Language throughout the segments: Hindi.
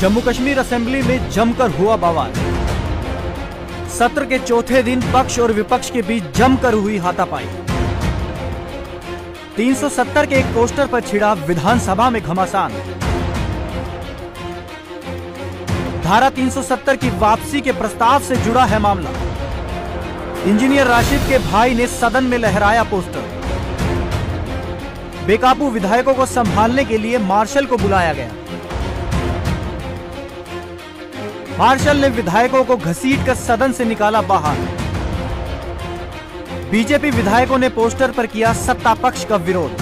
जम्मू कश्मीर असेंबली में जमकर हुआ बवाल। सत्र के चौथे दिन पक्ष और विपक्ष के बीच जमकर हुई हाथापाई। 370 के एक पोस्टर पर छिड़ा विधानसभा में घमासान। धारा 370 की वापसी के प्रस्ताव से जुड़ा है मामला। इंजीनियर राशिद के भाई ने सदन में लहराया पोस्टर। बेकाबू विधायकों को संभालने के लिए मार्शल को बुलाया गया। मार्शल ने विधायकों को घसीटकर सदन से निकाला बाहर। बीजेपी विधायकों ने पोस्टर पर किया सत्ता पक्ष का विरोध।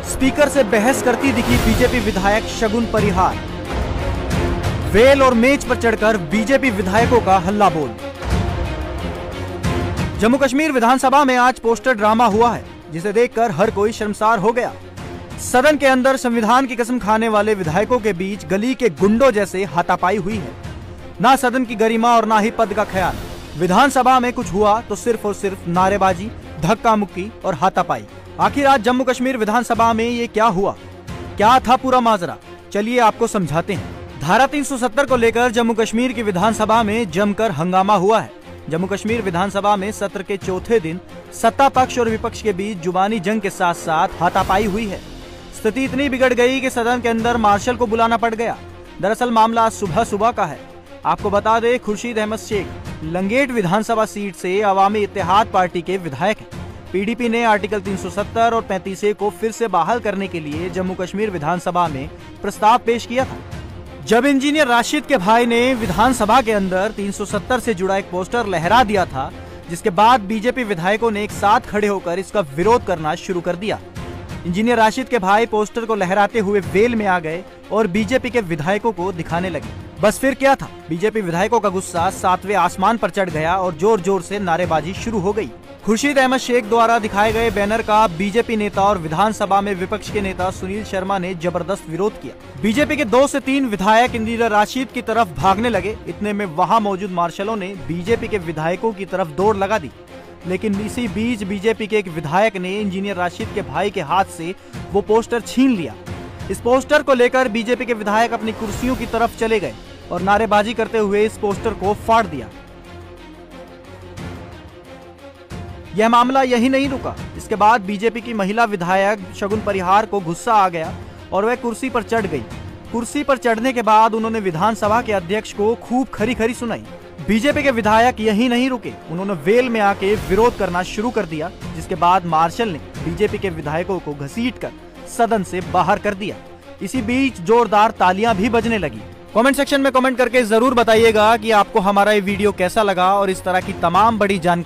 स्पीकर से बहस करती दिखी बीजेपी विधायक शगुन परिहार। वेल और मेज पर चढ़कर बीजेपी विधायकों का हल्ला बोल। जम्मू कश्मीर विधानसभा में आज पोस्टर ड्रामा हुआ है, जिसे देखकर हर कोई शर्मसार हो गया। सदन के अंदर संविधान की कसम खाने वाले विधायकों के बीच गली के गुंडों जैसे हाथापाई हुई है। ना सदन की गरिमा और ना ही पद का ख्याल। विधानसभा में कुछ हुआ तो सिर्फ और सिर्फ नारेबाजी, धक्का मुक्की और हाथापाई। आखिर आज जम्मू कश्मीर विधानसभा में ये क्या हुआ, क्या था पूरा माजरा, चलिए आपको समझाते हैं। धारा 370 को लेकर जम्मू कश्मीर की विधानसभा में जमकर हंगामा हुआ है। जम्मू कश्मीर विधानसभा में सत्र के चौथे दिन सत्ता पक्ष और विपक्ष के बीच जुबानी जंग के साथ साथ हाथापाई हुई है। स्थिति इतनी बिगड़ गई कि सदन के अंदर मार्शल को बुलाना पड़ गया। दरअसल मामला आज सुबह सुबह का है। आपको बता दें, खुर्शीद अहमद शेख लंगेट विधानसभा सीट से अवामी इत्तेहाद पार्टी के विधायक हैं। पीडीपी ने आर्टिकल 370 और 35A को फिर से बहाल करने के लिए जम्मू कश्मीर विधानसभा में प्रस्ताव पेश किया था। जब इंजीनियर राशिद के भाई ने विधानसभा के अंदर 370 से जुड़ा एक पोस्टर लहरा दिया था, जिसके बाद बीजेपी विधायकों ने एक साथ खड़े होकर इसका विरोध करना शुरू कर दिया। इंजीनियर राशिद के भाई पोस्टर को लहराते हुए वेल में आ गए और बीजेपी के विधायकों को दिखाने लगे। बस फिर क्या था, बीजेपी विधायकों का गुस्सा 7वें आसमान पर चढ़ गया और जोर जोर से नारेबाजी शुरू हो गई। खुर्शीद अहमद शेख द्वारा दिखाए गए बैनर का बीजेपी नेता और विधानसभा में विपक्ष के नेता सुनील शर्मा ने जबरदस्त विरोध किया। बीजेपी के 2 से 3 विधायक इंजीनियर राशिद की तरफ भागने लगे। इतने में वहां मौजूद मार्शलों ने बीजेपी के विधायकों की तरफ दौड़ लगा दी। लेकिन इसी बीच बीजेपी के एक विधायक ने इंजीनियर राशिद के भाई के हाथ से वो पोस्टर छीन लिया। इस पोस्टर को लेकर बीजेपी के विधायक अपनी कुर्सियों की तरफ चले गए और नारेबाजी करते हुए इस पोस्टर को फाड़ दिया। यह मामला यही नहीं रुका। इसके बाद बीजेपी की महिला विधायक शगुन परिहार को गुस्सा आ गया और वह कुर्सी पर चढ़ गई। कुर्सी पर चढ़ने के बाद उन्होंने विधानसभा के अध्यक्ष को खूब खरी खरी सुनाई। बीजेपी के विधायक यही नहीं रुके, उन्होंने वेल में आके विरोध करना शुरू कर दिया, जिसके बाद मार्शल ने बीजेपी के विधायकों को घसीटकर सदन से बाहर कर दिया। इसी बीच जोरदार तालियां भी बजने लगी। कमेंट सेक्शन में कमेंट करके जरूर बताइएगा कि आपको हमारा ये वीडियो कैसा लगा और इस तरह की तमाम बड़ी जानकारी